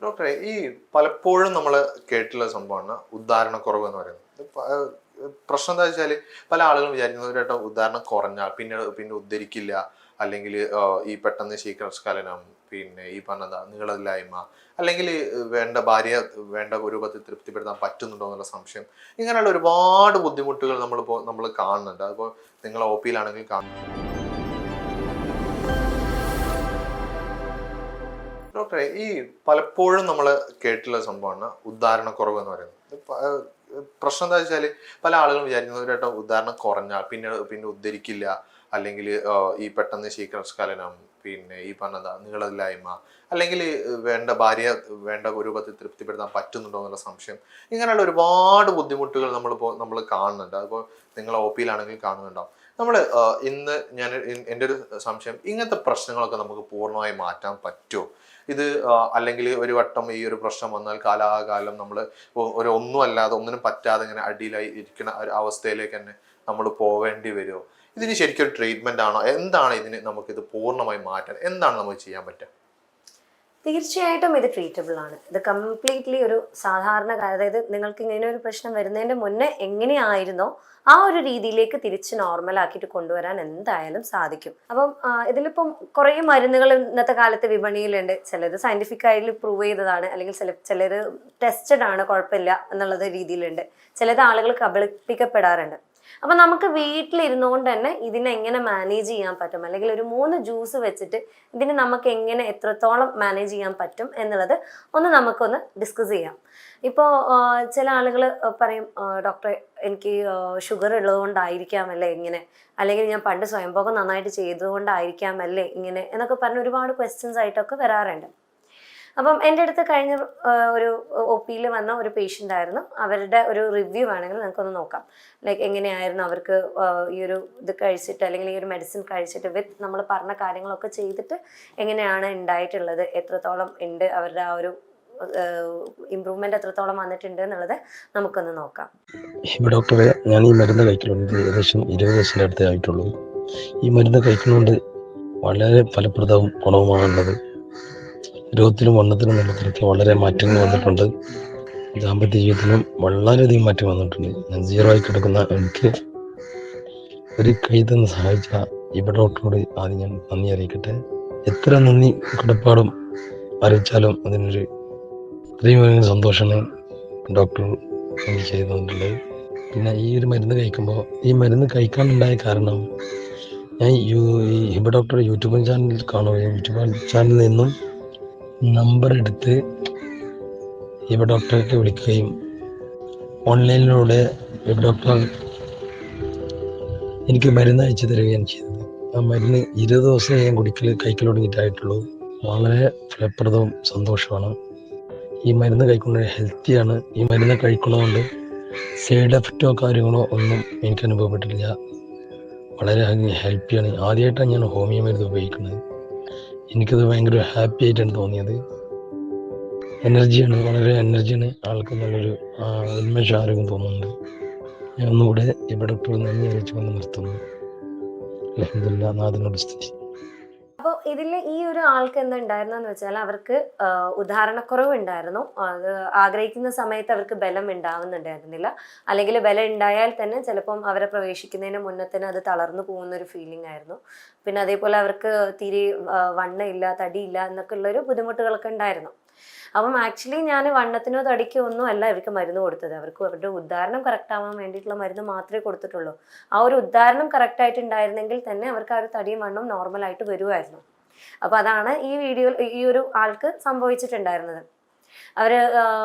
ഡോക്ടറെ ഈ പലപ്പോഴും നമ്മൾ കേട്ടിട്ടുള്ള സംഭവമാണ് ഉദ്ധാരണക്കുറവ് എന്ന് പറയുന്നത്. പ്രശ്നം എന്താ വെച്ചാൽ പല ആളുകളും വിചാരിക്കുന്നത് ഒരു വട്ടം ഉദ്ധാരണം കുറഞ്ഞാൽ പിന്നെ ഉദ്ധരിക്കില്ല, അല്ലെങ്കിൽ ഈ പെട്ടെന്ന് ശീഘ്രസ്ഖലനം, പിന്നെ ഈ പറഞ്ഞ നീളമില്ലായ്മ, അല്ലെങ്കിൽ വേണ്ട ഭാര്യ വേണ്ട രൂപത്തിൽ തൃപ്തിപ്പെടുത്താൻ പറ്റുന്നുണ്ടോ എന്നുള്ള സംശയം, ഇങ്ങനെയുള്ള ഒരുപാട് ബുദ്ധിമുട്ടുകൾ നമ്മൾ കാണുന്നുണ്ട്. അതിപ്പോൾ നിങ്ങൾ ഒ പിയിലാണെങ്കിൽ ഡോക്ടറെ ഈ പലപ്പോഴും നമ്മൾ കേട്ടിട്ടുള്ള സംഭവമാണ് ഉദ്ധാരണക്കുറവ് എന്ന് പറയുന്നത്. പ്രശ്നം എന്താ വെച്ചാൽ പല ആളുകളും വിചാരിക്കുന്നത് ഒരു വട്ടം ഉദ്ധാരണം കുറഞ്ഞാൽ പിന്നെ ഉദ്ധരിക്കില്ല, അല്ലെങ്കിൽ ഈ പെട്ടെന്ന് ശീഘ്രസ്ഖലനം, പിന്നെ ഈ പറഞ്ഞ നീളമില്ലായ്മ, അല്ലെങ്കിൽ വേണ്ട ഭാര്യ വേണ്ട രൂപത്തിൽ തൃപ്തിപ്പെടുത്താൻ പറ്റുന്നുണ്ടോ എന്നുള്ള സംശയം, ഇങ്ങനെയുള്ള ഒരുപാട് ബുദ്ധിമുട്ടുകൾ നമ്മൾ കാണുന്നുണ്ട്. അതിപ്പോൾ നിങ്ങൾ ഒ പിയിലാണെങ്കിൽ കാണുന്നുണ്ടാവും. നമ്മൾ എൻ്റെ ഒരു സംശയം, ഇങ്ങനത്തെ പ്രശ്നങ്ങളൊക്കെ നമുക്ക് പൂർണ്ണമായി മാറ്റാൻ പറ്റുമോ? ഇത് അല്ലെങ്കിൽ ഒരു വട്ടം ഈ ഒരു പ്രശ്നം വന്നാൽ കാലാകാലം നമ്മൾ ഒന്നിനും പറ്റാതെ ഇങ്ങനെ അടിയിലായി ഇരിക്കുന്ന ഒരു അവസ്ഥയിലേക്ക് തന്നെ നമ്മൾ പോവേണ്ടി വരുമോ? ഇതിന് ശരിക്കും ഒരു ട്രീറ്റ്മെന്റ് ആണോ? എന്താണ് ഇതിന് നമുക്കിത് പൂർണ്ണമായി മാറ്റാൻ എന്താണ് നമുക്ക് ചെയ്യാൻ പറ്റുക? തീർച്ചയായിട്ടും ഇത് ട്രീറ്റബിൾ ആണ്. ഇത് കംപ്ലീറ്റ്ലി ഒരു സാധാരണ, അതായത് നിങ്ങൾക്ക് ഇങ്ങനെ ഒരു പ്രശ്നം വരുന്നതിന്റെ മുന്നേ എങ്ങനെയായിരുന്നോ ആ ഒരു രീതിയിലേക്ക് തിരിച്ച് നോർമൽ ആക്കിയിട്ട് കൊണ്ടുവരാൻ എന്തായാലും സാധിക്കും. അപ്പം ഇതിലിപ്പം കുറേ മരുന്നുകൾ ഇന്നത്തെ കാലത്ത് വിപണിയിലുണ്ട്. ചിലത് സയന്റിഫിക് ആയിട്ട് പ്രൂവ് ചെയ്തതാണ്, അല്ലെങ്കിൽ ചിലത് ടെസ്റ്റഡ് ആണ്, കുഴപ്പമില്ല എന്നുള്ളത് രീതിയിലുണ്ട്. ചിലത് ആളുകൾ കബളിപ്പിക്കപ്പെടാറുണ്ട്. അപ്പൊ നമുക്ക് വീട്ടിലിരുന്നുകൊണ്ട് തന്നെ ഇതിനെ എങ്ങനെ മാനേജ് ചെയ്യാൻ പറ്റും, അല്ലെങ്കിൽ ഒരു 3 ജ്യൂസ് വെച്ചിട്ട് ഇതിനെ നമുക്ക് എങ്ങനെ എത്രത്തോളം മാനേജ് ചെയ്യാൻ പറ്റും എന്നുള്ളത് നമുക്കൊന്ന് ഡിസ്കസ് ചെയ്യാം. ഇപ്പോൾ ചില ആളുകൾ പറയും, ഡോക്ടറെ എനിക്ക് ഷുഗർ ഉള്ളതുകൊണ്ടായിരിക്കാമല്ലേ ഇങ്ങനെ, അല്ലെങ്കിൽ ഞാൻ പണ്ട് സ്വയംഭോഗം നന്നായിട്ട് ചെയ്തുകൊണ്ടായിരിക്കാമല്ലേ ഇങ്ങനെ എന്നൊക്കെ പറഞ്ഞ് ഒരുപാട് ക്വസ്റ്റ്യൻസ് ആയിട്ടൊക്കെ വരാറുണ്ട്. അപ്പം എൻ്റെ അടുത്ത് കഴിഞ്ഞ ഒരു ഒ പിയിൽ വന്ന ഒരു പേഷ്യൻ്റ് ആയിരുന്നു. അവരുടെ ഒരു റിവ്യൂ വേണമെങ്കിൽ നമുക്കൊന്ന് നോക്കാം. ലൈക്ക് എങ്ങനെയായിരുന്നു അവർക്ക് ഈ ഒരു ഇത് കഴിച്ചിട്ട്, അല്ലെങ്കിൽ ഈ ഒരു മെഡിസിൻ കഴിച്ചിട്ട് വിത്ത് നമ്മൾ പറഞ്ഞ കാര്യങ്ങളൊക്കെ ചെയ്തിട്ട് എങ്ങനെയാണ് ഉണ്ടായിട്ടുള്ളത്, എത്രത്തോളം ഉണ്ട് അവരുടെ ആ ഒരു ഇമ്പ്രൂവ്മെന്റ് എത്രത്തോളം വന്നിട്ടുണ്ട് എന്നുള്ളത് നമുക്കൊന്ന് നോക്കാം. ഡോക്ടറെ, ഞാൻ ഈ മരുന്ന് കഴിക്കുന്നുണ്ട് ഏകദേശം 20 ദിവസത്തിൻ്റെ അടുത്തേ ആയിട്ടുള്ളൂ. ഈ മരുന്ന് കഴിക്കുന്നതുകൊണ്ട് വളരെ ഫലപ്രദവും ഗുണവുമാണുള്ളത്. രോഗത്തിലും വണ്ണത്തിലും നിലത്തിലൊക്കെ വളരെ മാറ്റങ്ങൾ വന്നിട്ടുണ്ട്. ദാമ്പത്യ ജീവിതത്തിലും വളരെയധികം മാറ്റം വന്നിട്ടുണ്ട്. ഞാൻ 0 ആയി കിടക്കുന്ന എനിക്ക് ഒരു കൈ തന്ന് സഹായിച്ച ഡോക്ടറോട് ആദ്യം ഞാൻ നന്ദി അറിയിക്കട്ടെ. എത്ര നന്ദി കടപ്പാടും അറിയിച്ചാലും അതിനൊരു അത്രയും സന്തോഷമാണ് ഡോക്ടർ എനിക്ക് ചെയ്തു തന്നിട്ടുള്ളത്. പിന്നെ ഈ ഒരു മരുന്ന് കഴിക്കുമ്പോൾ, ഈ മരുന്ന് കഴിക്കാനുണ്ടായ കാരണം, ഞാൻ ഈ ഡോക്ടർ യൂട്യൂബ് ചാനലിൽ കാണുകയും യൂട്യൂബ് ചാനലിൽ നിന്നും നമ്പർ എടുത്ത് ഡോക്ടർക്ക് വിളിക്കുകയും ഓൺലൈനിലൂടെ ഡോക്ടർ എനിക്ക് മരുന്ന് അയച്ചു തരികയും ചെയ്തത്. ആ മരുന്ന് 20 ദിവസം ഞാൻ കഴിക്കൽ തുടങ്ങിയിട്ടായിട്ടുള്ളൂ. വളരെ ഫലപ്രദവും സന്തോഷമാണ്. ഈ മരുന്ന് കഴിക്കുന്നത് ഹെൽത്തിയാണ്. ഈ മരുന്ന് കഴിക്കുന്നതുകൊണ്ട് സൈഡ് എഫക്റ്റോ കാര്യങ്ങളോ ഒന്നും എനിക്ക് അനുഭവപ്പെട്ടിട്ടില്ല. വളരെ ഹെൽപ്പിയാണ്. ആദ്യമായിട്ടാണ് ഞാൻ ഹോമിയോ മരുന്ന് ഉപയോഗിക്കുന്നത്. എനിക്കത് ഭയങ്കര ഹാപ്പി ആയിട്ടാണ് തോന്നിയത്. എനർജിയാണ്, വളരെ എനർജിയാണ്. ആൾക്ക് നല്ലൊരു ഉന്മേഷ ആരോഗ്യം തോന്നുന്നുണ്ട്. ഞാൻ ഒന്നുകൂടെ ഡോക്ടർ നന്ദി അറിയിച്ചു കൊണ്ട് നിർത്തുന്നു. അൽഹംദുലില്ലാഹ്, നാഥനോട് സ്തുതി. അപ്പോൾ ഇതിൽ ഈ ഒരു ആൾക്ക് എന്തുണ്ടായിരുന്നെന്ന് വെച്ചാൽ അവർക്ക് ഉദാഹരണക്കുറവ് ഉണ്ടായിരുന്നു. അത് ആഗ്രഹിക്കുന്ന സമയത്ത് അവർക്ക് ബലം ഉണ്ടാവുന്നുണ്ടായിരുന്നില്ല, അല്ലെങ്കിൽ ബലം ഉണ്ടായാൽ തന്നെ ചിലപ്പം അവരെ പ്രവേശിക്കുന്നതിന് മുന്നേ തന്നെ അത് തളർന്നു പോകുന്ന ഒരു ഫീലിംഗ് ആയിരുന്നു. പിന്നെ അതേപോലെ അവർക്ക് തീരെ വണ്ണമില്ല, തടിയില്ല എന്നൊക്കെ ഉള്ളൊരു ബുദ്ധിമുട്ടുകളൊക്കെ ഉണ്ടായിരുന്നു. അപ്പം ആക്ച്വലി ഞാൻ വണ്ണത്തിനോ തടിക്കോ ഒന്നും അല്ല ഇവർക്ക് മരുന്ന് കൊടുത്തത്. അവർക്ക് അവരുടെ ഉദ്ധാരണം കറക്റ്റ് ആവാൻ വേണ്ടിയിട്ടുള്ള മരുന്ന് മാത്രമേ കൊടുത്തിട്ടുള്ളൂ. ആ ഒരു ഉദ്ധാരണം കറക്റ്റ് ആയിട്ടുണ്ടായിരുന്നെങ്കിൽ തന്നെ അവർക്ക് ആ ഒരു തടിയും വണ്ണവും നോർമലായിട്ട് വരുമായിരുന്നു. അപ്പോൾ അതാണ് ഈ ഒരു ആൾക്ക് സംഭവിച്ചിട്ടുണ്ടായിരുന്നത്. അവർ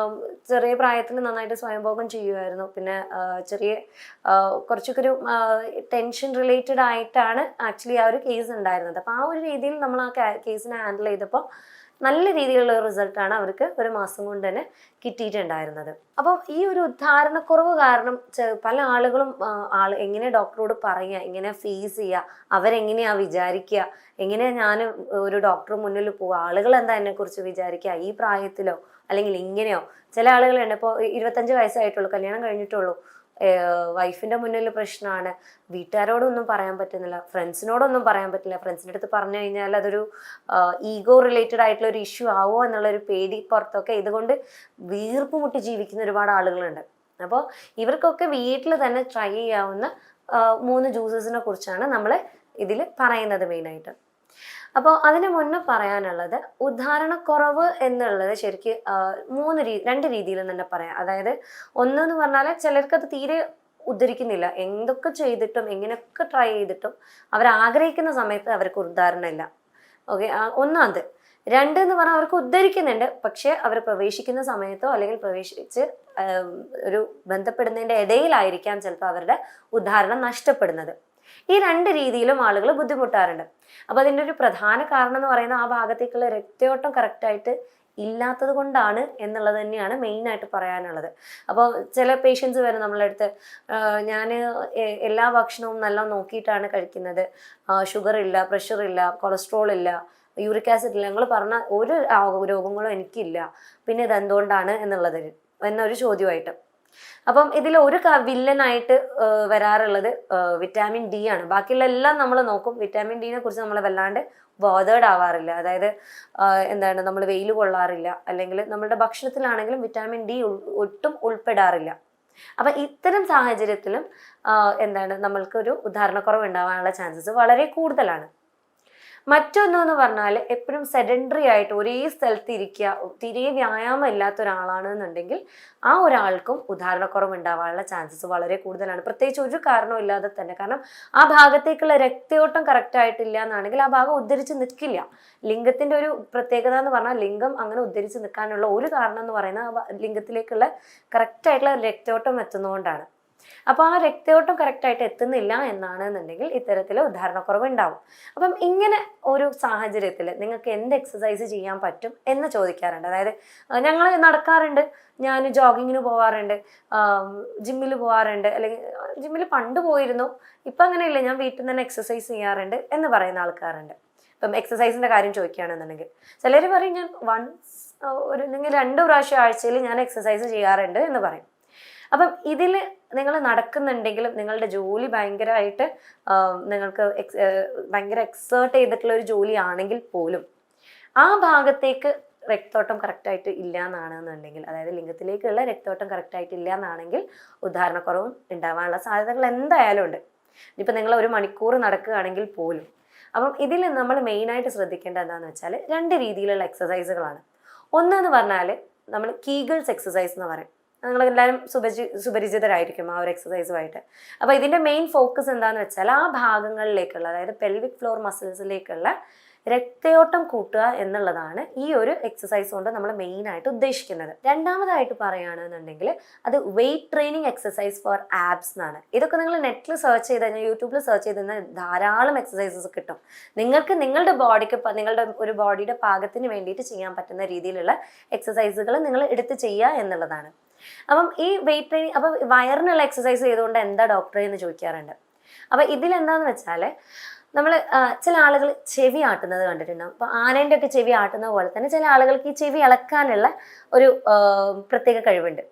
ചെറിയ പ്രായത്തിൽ നന്നായിട്ട് സ്വയംഭോഗം ചെയ്യുമായിരുന്നു. പിന്നെ കുറച്ചൊക്കെ ഒരു ടെൻഷൻ റിലേറ്റഡ് ആയിട്ടാണ് ആക്ച്വലി ആ ഒരു കേസ് ഉണ്ടായിരുന്നത്. അപ്പോൾ ആ ഒരു രീതിയിൽ നമ്മൾ ആ കേസിനെ ഹാൻഡിൽ ചെയ്തപ്പോൾ നല്ല രീതിയിലുള്ള റിസൾട്ടാണ് അവർക്ക് 1 മാസം കൊണ്ട് തന്നെ കിട്ടിയിട്ടുണ്ടായിരുന്നത്. അപ്പം ഈ ഒരു ഉദ്ധാരണക്കുറവ് കാരണം പല ആളുകളും എങ്ങനെ ഡോക്ടറോട് പറയുക, എങ്ങനെ ഫേസ് ചെയ്യുക, അവരെങ്ങനെയാ വിചാരിക്കുക, എങ്ങനെയാ ഞാൻ ഒരു ഡോക്ടർ മുന്നിൽ പോവുക, ആളുകൾ എന്താ എന്നെക്കുറിച്ച് വിചാരിക്കുക, ഈ പ്രായത്തിലോ അല്ലെങ്കിൽ ഇങ്ങനെയോ. ചില ആളുകളുണ്ട്, ഇപ്പോൾ 25 വയസ്സായിട്ടുള്ളൂ, കല്യാണം കഴിഞ്ഞിട്ടുള്ളൂ, വൈഫിന്റെ മുന്നിൽ പ്രശ്നമാണ്, വീട്ടുകാരോടൊന്നും പറയാൻ പറ്റുന്നില്ല, ഫ്രണ്ട്സിനോടൊന്നും പറയാൻ പറ്റില്ല, ഫ്രണ്ട്സിൻ്റെ അടുത്ത് പറഞ്ഞു കഴിഞ്ഞാൽ അതൊരു ഈഗോ റിലേറ്റഡ് ആയിട്ടുള്ള ഒരു ഇഷ്യൂ ആവോ എന്നുള്ളൊരു പേടി പുറത്തൊക്കെ ഇതുകൊണ്ട് വീർപ്പ് മുട്ടി ജീവിക്കുന്ന ഒരുപാട് ആളുകളുണ്ട്. അപ്പോൾ ഇവർക്കൊക്കെ വീട്ടിൽ തന്നെ ട്രൈ ചെയ്യാവുന്ന 3 ജ്യൂസസിനെ കുറിച്ചാണ് നമ്മൾ ഇതിൽ പറയുന്നത് മെയിനായിട്ട്. അപ്പോൾ അതിന് മുന്നേ പറയാനുള്ളത്, ഉദാഹരണക്കുറവ് എന്നുള്ളത് ശരിക്ക് 2 രീതിയിൽ തന്നെ പറയാം. അതായത് ഒന്നെന്ന് പറഞ്ഞാൽ ചിലർക്കത് തീരെ ഉദ്ധരിക്കുന്നില്ല, എന്തൊക്കെ ചെയ്തിട്ടും എങ്ങനെയൊക്കെ ട്രൈ ചെയ്തിട്ടും അവരാഗ്രഹിക്കുന്ന സമയത്ത് അവർക്ക് ഉദാഹരണമില്ല. ഓക്കെ, ഒന്നാമത്. 2 എന്ന് പറഞ്ഞാൽ അവർക്ക് ഉദ്ധരിക്കുന്നുണ്ട്, പക്ഷെ അവർ പ്രവേശിക്കുന്ന സമയത്തോ അല്ലെങ്കിൽ പ്രവേശിച്ച് ഒരു ബന്ധപ്പെടുന്നതിൻ്റെ ഇടയിലായിരിക്കാം ചിലപ്പോൾ അവരുടെ ഉദാഹരണം നഷ്ടപ്പെടുന്നത്. ഈ 2 രീതിയിലും ആളുകൾ ബുദ്ധിമുട്ടാറുണ്ട്. അപ്പോൾ അതിൻ്റെ ഒരു പ്രധാന കാരണം എന്ന് പറയുന്നത് ആ ഭാഗത്തേക്കുള്ള രക്തയോട്ടം കറക്റ്റായിട്ട് ഇല്ലാത്തത് കൊണ്ടാണ് എന്നുള്ളത് തന്നെയാണ് മെയിനായിട്ട് പറയാനുള്ളത്. അപ്പോൾ ചില പേഷ്യൻസ് വരും നമ്മളെ അടുത്ത്, ഞാൻ എല്ലാ ഭക്ഷണവും നല്ല നോക്കിയിട്ടാണ് കഴിക്കുന്നത്, ഷുഗർ ഇല്ല, പ്രഷർ ഇല്ല, കൊളസ്ട്രോൾ ഇല്ല, യൂറിക് ആസിഡ് ഇല്ല, ഞങ്ങൾ പറഞ്ഞ ഒരു രോഗങ്ങളും എനിക്കില്ല, പിന്നെ ഇതെന്തുകൊണ്ടാണ് എന്നൊരു ചോദ്യമായിട്ട്. അപ്പം ഇതിൽ ഒരു വില്ലനായിട്ട് വരാറുള്ളത് വിറ്റാമിൻ ഡി ആണ്. ബാക്കിയുള്ള എല്ലാം നമ്മൾ നോക്കും, വിറ്റാമിൻ ഡിനെ കുറിച്ച് നമ്മൾ വല്ലാണ്ട് ബോധേഡ് ആവാറില്ല. അതായത് നമ്മൾ വെയിൽ കൊള്ളാറില്ല, അല്ലെങ്കിൽ നമ്മളുടെ ഭക്ഷണത്തിലാണെങ്കിലും വിറ്റാമിൻ ഡി ഒട്ടും ഉൾപ്പെടാറില്ല. അപ്പം ഇത്തരം സാഹചര്യത്തിലും നമ്മൾക്കൊരു ഉദാഹരണക്കുറവ് ഉണ്ടാവാനുള്ള ചാൻസസ് വളരെ കൂടുതലാണ്. മറ്റൊന്നെന്ന് പറഞ്ഞാൽ എപ്പോഴും സെഡൻഡറി ആയിട്ട് ഒരേ സ്ഥലത്ത് ഇരിക്കുക, തീരെ വ്യായാമം ഇല്ലാത്ത ഒരാളാണെന്നുണ്ടെങ്കിൽ ആ ഒരാൾക്കും ഉദാഹരണക്കുറവ് ഉണ്ടാവാനുള്ള ചാൻസസ് വളരെ കൂടുതലാണ്. പ്രത്യേകിച്ച് ഒരു കാരണവും ഇല്ലാതെ തന്നെ. കാരണം ആ ഭാഗത്തേക്കുള്ള രക്തയോട്ടം കറക്റ്റ് ആയിട്ടില്ല എന്നാണെങ്കിൽ ആ ഭാഗം ഉദ്ധരിച്ച് നിൽക്കില്ല. ലിംഗത്തിന്റെ ഒരു പ്രത്യേകത എന്ന് പറഞ്ഞാൽ ലിംഗം അങ്ങനെ ഉദ്ധരിച്ച് നിൽക്കാനുള്ള ഒരു കാരണം എന്ന് പറയുന്നത് ആ ലിംഗത്തിലേക്കുള്ള കറക്റ്റ് ആയിട്ടുള്ള രക്തയോട്ടം എത്തുന്നതുകൊണ്ടാണ്. അപ്പോൾ ആ രക്തയോട്ടം കറക്റ്റായിട്ട് എത്തുന്നില്ല എന്നാണെന്നുണ്ടെങ്കിൽ ഇത്തരത്തിൽ ഉദാഹരണക്കുറവ് ഉണ്ടാവും. അപ്പം ഇങ്ങനെ ഒരു സാഹചര്യത്തിൽ നിങ്ങൾക്ക് എന്ത് എക്സസൈസ് ചെയ്യാൻ പറ്റും എന്ന് ചോദിക്കാറുണ്ട്. അതായത് ഞങ്ങൾ നടക്കാറുണ്ട്, ഞാൻ ജോഗിങ്ങിന് പോവാറുണ്ട്, ജിമ്മിൽ പോവാറുണ്ട്, അല്ലെങ്കിൽ ജിമ്മിൽ പണ്ട് പോയിരുന്നു, ഇപ്പം അങ്ങനെയില്ല, ഞാൻ വീട്ടിൽ നിന്ന് തന്നെ എക്സസൈസ് ചെയ്യാറുണ്ട് എന്ന് പറയുന്ന ആൾക്കാരുണ്ട്. ഇപ്പം എക്സസൈസിൻ്റെ കാര്യം ചോദിക്കുകയാണെന്നുണ്ടെങ്കിൽ ചിലർ പറയും ഞാൻ അല്ലെങ്കിൽ 2 പ്രാവശ്യം ആഴ്ചയിൽ ഞാൻ എക്സസൈസ് ചെയ്യാറുണ്ട് എന്ന് പറയും. അപ്പം ഇതിൽ നിങ്ങൾ നടക്കുന്നുണ്ടെങ്കിലും നിങ്ങളുടെ ജോലി ഭയങ്കരമായിട്ട് നിങ്ങൾക്ക് ഭയങ്കര എക്സേർട്ട് ചെയ്തിട്ടുള്ള ഒരു ജോലി ആണെങ്കിൽ പോലും ആ ഭാഗത്തേക്ക് രക്തോട്ടം കറക്റ്റായിട്ട് ഇല്ല എന്നാണെന്നുണ്ടെങ്കിൽ, അതായത് ലിംഗത്തിലേക്കുള്ള രക്തോട്ടം കറക്റ്റായിട്ട് ഇല്ല എന്നാണെങ്കിൽ ഉദാഹരണക്കുറവും ഉണ്ടാവാനുള്ള സാധ്യതകൾ എന്തായാലും ഉണ്ട്. ഇനിയിപ്പോൾ നിങ്ങൾ 1 മണിക്കൂർ നടക്കുകയാണെങ്കിൽ പോലും. അപ്പം ഇതിൽ നമ്മൾ മെയിനായിട്ട് ശ്രദ്ധിക്കേണ്ടത് എന്താണെന്ന് വെച്ചാൽ 2 രീതിയിലുള്ള എക്സസൈസുകളാണ്. ഒന്നെന്ന് പറഞ്ഞാൽ നമ്മൾ കീഗിൾസ് എക്സസൈസ് എന്ന് പറയും. നിങ്ങളെല്ലാവരും സുപരിചിതരായിരിക്കും ആ ഒരു എക്സസൈസുമായിട്ട്. അപ്പോൾ ഇതിൻ്റെ മെയിൻ ഫോക്കസ് എന്താണെന്ന് വെച്ചാൽ ആ ഭാഗങ്ങളിലേക്കുള്ള, അതായത് പെൽവിക് ഫ്ലോർ മസിൽസിലേക്കുള്ള രക്തയോട്ടം കൂട്ടുക എന്നുള്ളതാണ് ഈ ഒരു എക്സസൈസ് കൊണ്ട് നമ്മൾ മെയിനായിട്ട് ഉദ്ദേശിക്കുന്നത്. രണ്ടാമതായിട്ട് പറയുകയാണെന്നുണ്ടെങ്കിൽ അത് weight training exercise for abs എന്നാണ്. ഇതൊക്കെ നിങ്ങൾ നെറ്റിൽ സെർച്ച് ചെയ്ത് കഴിഞ്ഞാൽ, യൂട്യൂബിൽ സെർച്ച് ചെയ്ത് കഴിഞ്ഞാൽ ധാരാളം എക്സസൈസസ് കിട്ടും. നിങ്ങൾക്ക് നിങ്ങളുടെ ബോഡിക്ക്, നിങ്ങളുടെ ഒരു ബോഡിയുടെ പാകത്തിന് വേണ്ടിയിട്ട് ചെയ്യാൻ പറ്റുന്ന രീതിയിലുള്ള എക്സസൈസുകൾ നിങ്ങൾ എടുത്ത് ചെയ്യുക എന്നുള്ളതാണ്. അപ്പം ഈ വെയിറ്റ് ട്രെയിനിങ്, അപ്പം വയറിനുള്ള എക്സസൈസ് ചെയ്തുകൊണ്ട് എന്താ ഡോക്ടറെ എന്ന് ചോദിക്കാറുണ്ട്. അപ്പം ഇതിലെന്താണെന്ന് വെച്ചാൽ നമ്മൾ ചില ആളുകൾ ചെവി ആട്ടുന്നത് കണ്ടിട്ടുണ്ടാവും. അപ്പോൾ ആനേൻ്റെ ഒക്കെ ചെവി ആട്ടുന്ന പോലെ തന്നെ ചില ആളുകൾക്ക് ഈ ചെവി ഇളക്കാനുള്ള ഒരു പ്രത്യേക കഴിവുണ്ട്.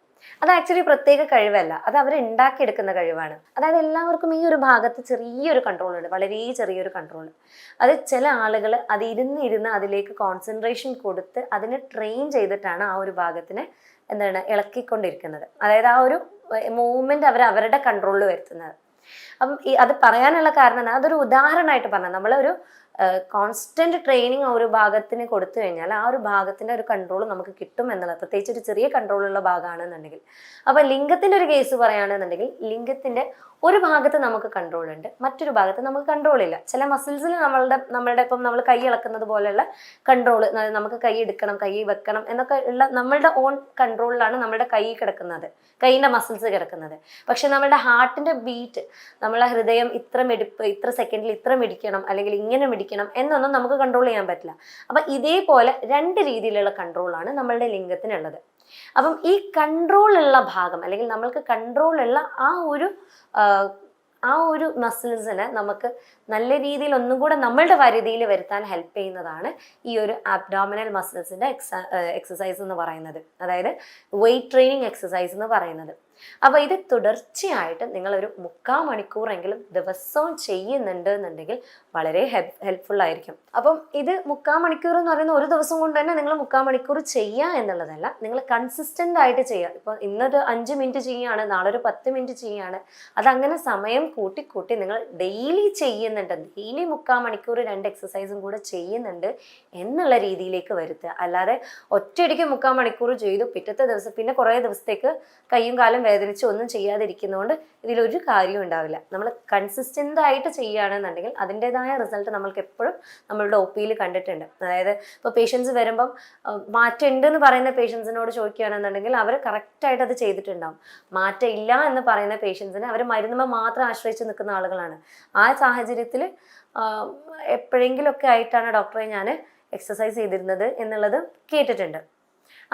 അത് ആക്ച്വലി പ്രത്യേക കഴിവല്ല, അത് അവർ ഉണ്ടാക്കിയെടുക്കുന്ന കഴിവാണ്. അതായത് എല്ലാവർക്കും ഈ ഒരു ഭാഗത്ത് ചെറിയൊരു കൺട്രോൾ ഉണ്ട്, വളരെ ചെറിയൊരു കൺട്രോൾ. അത് ചില ആളുകൾ അത് ഇരുന്ന് അതിലേക്ക് കോൺസെൻട്രേഷൻ കൊടുത്ത് അതിനെ ട്രെയിൻ ചെയ്തിട്ടാണ് ആ ഒരു ഭാഗത്തിനെ ഇളക്കിക്കൊണ്ടിരിക്കുന്നത്. അതായത് ആ ഒരു മൂവ്മെന്റ് അവരുടെ കൺട്രോളിൽ വരുത്തുന്നത്. അപ്പം അത് പറയാനുള്ള കാരണം എന്താ, അതൊരു ഉദാഹരണമായിട്ട് പറഞ്ഞാൽ നമ്മളൊരു കോൺസ്റ്റന്റ് ട്രെയിനിങ് ഒരു ഭാഗത്തിന് കൊടുത്തു കഴിഞ്ഞാൽ ആ ഒരു ഭാഗത്തിന്റെ ഒരു കൺട്രോൾ നമുക്ക് കിട്ടും എന്നുള്ളത്, പ്രത്യേകിച്ച് ഒരു ചെറിയ കൺട്രോളുള്ള ഭാഗമാണെന്നുണ്ടെങ്കിൽ. അപ്പം ലിംഗത്തിന്റെ ഒരു കേസ് പറയുകയാണെന്നുണ്ടെങ്കിൽ ലിംഗത്തിന്റെ ഒരു ഭാഗത്ത് നമുക്ക് കൺട്രോൾ ഉണ്ട്, മറ്റൊരു ഭാഗത്ത് നമുക്ക് കൺട്രോൾ ഇല്ല. ചില മസിൽസിൽ നമ്മളുടെ ഇപ്പം നമ്മൾ കൈ ഇളക്കുന്നത് പോലെയുള്ള കൺട്രോൾ, നമുക്ക് കൈ എടുക്കണം, കൈ വെക്കണം എന്നൊക്കെ ഉള്ള നമ്മളുടെ ഓൺ കൺട്രോളിലാണ് നമ്മുടെ കൈ കിടക്കുന്നത്, കൈയിൻ്റെ മസിൽസ് കിടക്കുന്നത്. പക്ഷെ നമ്മളുടെ ഹാർട്ടിന്റെ ബീറ്റ്, നമ്മളെ ഹൃദയം ഇത്ര മിടിപ്പ്, ഇത്ര സെക്കൻഡിൽ ഇത്ര മിടിക്കണം, അല്ലെങ്കിൽ ഇങ്ങനെ മിടിക്കണം എന്നൊന്നും നമുക്ക് കൺട്രോൾ ചെയ്യാൻ പറ്റില്ല. അപ്പം ഇതേപോലെ 2 രീതിയിലുള്ള കൺട്രോളാണ് നമ്മളുടെ ലിംഗത്തിനുള്ളത്. അപ്പം ഈ കൺട്രോളുള്ള ഭാഗം, അല്ലെങ്കിൽ നമ്മൾക്ക് കൺട്രോളുള്ള ആ ഒരു മസിൽസിനെ നമുക്ക് നല്ല രീതിയിൽ ഒന്നും കൂടെ നമ്മളുടെ പരിധിയിൽ വരുത്താൻ ഹെൽപ്പ് ചെയ്യുന്നതാണ് ഈ ഒരു അബ്ഡോമിനൽ മസിൽസിന്റെ എക്സസൈസ് എന്ന് പറയുന്നത്, അതായത് വെയിറ്റ് ട്രെയിനിങ് എക്സസൈസ് എന്ന് പറയുന്നത്. അപ്പോൾ ഇത് തുടർച്ചയായിട്ട് നിങ്ങളൊരു 3/4 മണിക്കൂറെങ്കിലും ദിവസവും ചെയ്യുന്നുണ്ട് എന്നുണ്ടെങ്കിൽ വളരെ ഹെൽപ്ഫുൾ ആയിരിക്കും. അപ്പം ഇത് 3/4 മണിക്കൂർ എന്ന് പറയുന്ന ഒരു ദിവസം കൊണ്ട് തന്നെ നിങ്ങൾ 3/4 മണിക്കൂർ ചെയ്യുക എന്നുള്ളതല്ല, നിങ്ങൾ കൺസിസ്റ്റൻ്റ് ആയിട്ട് ചെയ്യുക. ഇപ്പോൾ ഇന്നൊരു 5 മിനിറ്റ് ചെയ്യുകയാണ്, നാളെ ഒരു 10 മിനിറ്റ് ചെയ്യുകയാണ്, അതങ്ങനെ സമയം കൂട്ടി കൂട്ടി നിങ്ങൾ ഡെയിലി ചെയ്യുന്നുണ്ട്, ഡെയിലി 3/4 മണിക്കൂർ 2 എക്സസൈസും കൂടെ ചെയ്യുന്നുണ്ട് എന്നുള്ള രീതിയിലേക്ക് വരുത്തുക. അല്ലാതെ ഒറ്റയടിക്ക് 3/4 മണിക്കൂർ ചെയ്തു പിറ്റത്തെ ദിവസം പിന്നെ കുറേ ദിവസത്തേക്ക് കയ്യും കാലും വേദനിച്ച് ഒന്നും ചെയ്യാതിരിക്കുന്നതുകൊണ്ട് ഇതിലൊരു കാര്യം ഉണ്ടാവില്ല. നമ്മൾ കൺസിസ്റ്റൻ്റ് ആയിട്ട് ചെയ്യുകയാണെന്നുണ്ടെങ്കിൽ അതിൻ്റെതായ റിസൾട്ട് നമ്മൾക്ക് എപ്പോഴും നമ്മളുടെ ഒ പിയിൽ കണ്ടിട്ടുണ്ട്. അതായത് ഇപ്പോൾ പേഷ്യൻസ് വരുമ്പം മാറ്റം ഉണ്ടെന്ന് പറയുന്ന പേഷ്യൻസിനോട് ചോദിക്കുകയാണെന്നുണ്ടെങ്കിൽ അവർ കറക്റ്റായിട്ട് അത് ചെയ്തിട്ടുണ്ടാവും. മാറ്റം ഇല്ല എന്ന് പറയുന്ന പേഷ്യൻസിന് അവർ മരുന്നുമ്മ മാത്രം ആശ്രയിച്ച് നിൽക്കുന്ന ആളുകളാണ്. ആ സാഹചര്യത്തിൽ എപ്പോഴെങ്കിലുമൊക്കെ ആയിട്ടാണ് ഡോക്ടറെ ഞാൻ എക്സസൈസ് ചെയ്തിരുന്നത് എന്നുള്ളത് കേട്ടിട്ടുണ്ട്.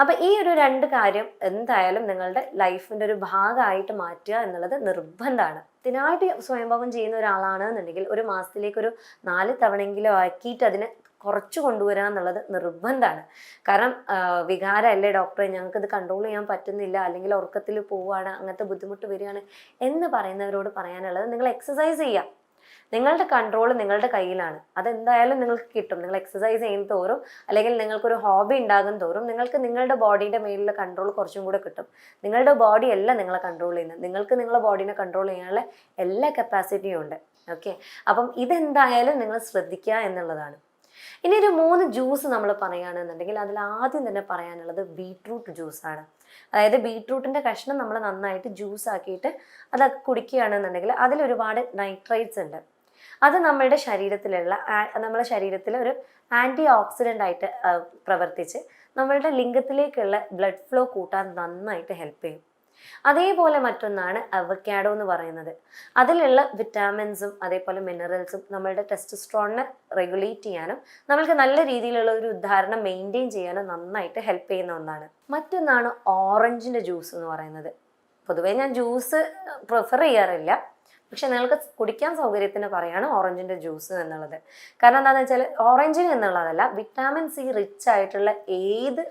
അപ്പം ഈ ഒരു 2 കാര്യം എന്തായാലും നിങ്ങളുടെ ലൈഫിൻ്റെ ഒരു ഭാഗമായിട്ട് മാറ്റുക എന്നുള്ളത് നിർബന്ധമാണ്. ഇതിനായിട്ട് സ്വയംഭവം ചെയ്യുന്ന ഒരാളാണെന്നുണ്ടെങ്കിൽ ഒരു മാസത്തിലേക്ക് ഒരു 4 തവണയെങ്കിലും ആക്കിയിട്ട് അതിനെ കുറച്ച് കൊണ്ടുവരിക എന്നുള്ളത് നിർബന്ധമാണ്. കാരണം വികാരമല്ലേ ഡോക്ടറെ, ഞങ്ങൾക്കിത് കൺട്രോൾ ചെയ്യാൻ പറ്റുന്നില്ല, അല്ലെങ്കിൽ ഉറക്കത്തിൽ പോവുകയാണ്, അങ്ങനത്തെ ബുദ്ധിമുട്ട് വരികയാണ് എന്ന് പറയുന്നവരോട് പറയാനുള്ളത് നിങ്ങൾ എക്സസൈസ് ചെയ്യുക. നിങ്ങളുടെ കൺട്രോൾ നിങ്ങളുടെ കയ്യിലാണ്. അതെന്തായാലും നിങ്ങൾക്ക് കിട്ടും. നിങ്ങൾ എക്സസൈസ് ചെയ്യുന്ന തോറും അല്ലെങ്കിൽ നിങ്ങൾക്കൊരു ഹോബി ഉണ്ടാകും തോറും നിങ്ങൾക്ക് നിങ്ങളുടെ ബോഡിയുടെ മേലുള്ള കൺട്രോൾ കുറച്ചും കൂടെ കിട്ടും. നിങ്ങളുടെ ബോഡി അല്ല നിങ്ങളെ കൺട്രോൾ ചെയ്യുന്നത്, നിങ്ങൾക്ക് നിങ്ങളുടെ ബോഡീനെ കൺട്രോൾ ചെയ്യാനുള്ള എല്ലാ കപ്പാസിറ്റിയും ഉണ്ട്. ഓക്കെ, അപ്പം ഇതെന്തായാലും നിങ്ങൾ ശ്രദ്ധിക്കുക എന്നുള്ളതാണ്. ഇനി ഒരു 3 ജ്യൂസ് നമ്മൾ പറയുകയാണെന്നുണ്ടെങ്കിൽ അതിൽ ആദ്യം തന്നെ പറയാനുള്ളത് ബീട്രൂട്ട് ജ്യൂസാണ്. അതായത് ബീട്രൂട്ടിൻ്റെ കഷ്ണം നമ്മൾ നന്നായിട്ട് ജ്യൂസ് ആക്കിയിട്ട് അതൊക്കെ കുടിക്കുകയാണെന്നുണ്ടെങ്കിൽ അതിലൊരുപാട് നൈട്രൈറ്റ്സ് ഉണ്ട്. അത് നമ്മുടെ ശരീരത്തിൽ ഒരു ആൻറ്റി ഓക്സിഡൻ്റ് ആയിട്ട് പ്രവർത്തിച്ച് നമ്മളുടെ ലിംഗത്തിലേക്കുള്ള ബ്ലഡ് ഫ്ലോ കൂട്ടാൻ നന്നായിട്ട് ഹെൽപ്പ് ചെയ്യും. അതേപോലെ മറ്റൊന്നാണ് അവക്കാഡോ എന്ന് പറയുന്നത്. അതിലുള്ള വിറ്റാമിൻസും അതേപോലെ മിനറൽസും നമ്മളുടെ ടെസ്റ്റോസ്റ്ററോണിനെ റെഗുലേറ്റ് ചെയ്യാനും നമ്മൾക്ക് നല്ല രീതിയിലുള്ള ഒരു ഉദാഹരണം മെയിൻറ്റെയിൻ ചെയ്യാനും നന്നായിട്ട് ഹെൽപ്പ് ചെയ്യുന്ന ഒന്നാണ്. മറ്റൊന്നാണ് ഓറഞ്ചിൻ്റെ ജ്യൂസ് എന്ന് പറയുന്നത്. പൊതുവേ ഞാൻ ജ്യൂസ് പ്രിഫർ ചെയ്യാറില്ല, പക്ഷെ നിങ്ങൾക്ക് കുടിക്കാൻ സൗകര്യത്തിന് പറയാണ് ഓറഞ്ചിൻ്റെ ജ്യൂസ് എന്നുള്ളത്. കാരണം എന്താണെന്ന് വെച്ചാൽ ഓറഞ്ചിന് എന്നുള്ളതല്ല, വിറ്റാമിൻ സി റിച്ച് ആയിട്ടുള്ള ഏത്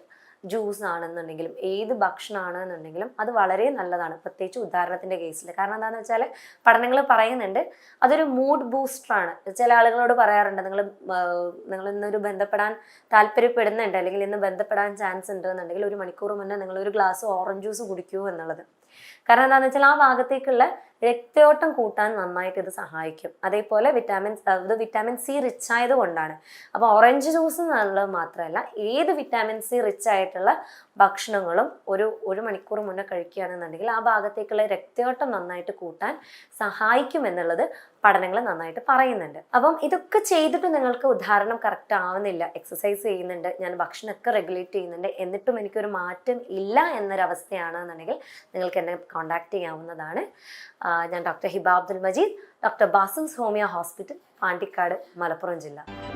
ജ്യൂസ് ആണെന്നുണ്ടെങ്കിലും ഏത് ഭക്ഷണമാണെന്നുണ്ടെങ്കിലും അത് വളരെ നല്ലതാണ്, പ്രത്യേകിച്ച് ഉദാഹരണത്തിൻ്റെ കേസിൽ. കാരണം എന്താണെന്ന് വെച്ചാൽ പഠനങ്ങൾ പറയുന്നുണ്ട് അതൊരു മൂഡ് ബൂസ്റ്ററാണ്. ചില ആളുകളോട് പറയാറുണ്ട് നിങ്ങൾ ഇന്നൊരു ബന്ധപ്പെടാൻ താല്പര്യപ്പെടുന്നുണ്ട് അല്ലെങ്കിൽ ഇന്ന് ബന്ധപ്പെടാൻ ചാൻസ് ഉണ്ട് എന്നുണ്ടെങ്കിൽ 1 മണിക്കൂർ മുന്നേ നിങ്ങളൊരു ഗ്ലാസ് ഓറഞ്ച് ജ്യൂസ് കുടിക്കൂ എന്നുള്ളത്. കാരണം എന്താണെന്ന് വെച്ചാൽ ആ ഭാഗത്തേക്കുള്ള രക്തയോട്ടം കൂട്ടാൻ നന്നായിട്ട് ഇത് സഹായിക്കും. അതേപോലെ വിറ്റാമിൻ സി റിച്ച് ആയത് കൊണ്ടാണ്. അപ്പോൾ ഓറഞ്ച് ജ്യൂസ് എന്നുള്ളത് മാത്രമല്ല, ഏത് വിറ്റാമിൻ സി റിച്ച് ആയിട്ടുള്ള ഭക്ഷണങ്ങളും ഒരു മണിക്കൂർ മുന്നേ കഴിക്കുകയാണെന്നുണ്ടെങ്കിൽ ആ ഭാഗത്തേക്കുള്ള രക്തയോട്ടം നന്നായിട്ട് കൂട്ടാൻ സഹായിക്കും എന്നുള്ളത് പഠനങ്ങൾ നന്നായിട്ട് പറയുന്നുണ്ട്. അപ്പം ഇതൊക്കെ ചെയ്തിട്ട് നിങ്ങൾക്ക് ഉദാഹരണം കറക്റ്റ് ആവുന്നില്ല, എക്സസൈസ് ചെയ്യുന്നുണ്ട്, ഞാൻ ഭക്ഷണമൊക്കെ റെഗുലേറ്റ് ചെയ്യുന്നുണ്ട്, എന്നിട്ടും എനിക്കൊരു മാറ്റം ഇല്ല എന്നൊരവസ്ഥയാണെന്നുണ്ടെങ്കിൽ നിങ്ങൾക്ക് എന്നെ കോൺടാക്ട് ചെയ്യാവുന്നതാണ്. ഞാൻ doctor Hiba Abdul Majeed, doctor Basim's homeo hospital, Pandikkad, Malappuram ജില്ല.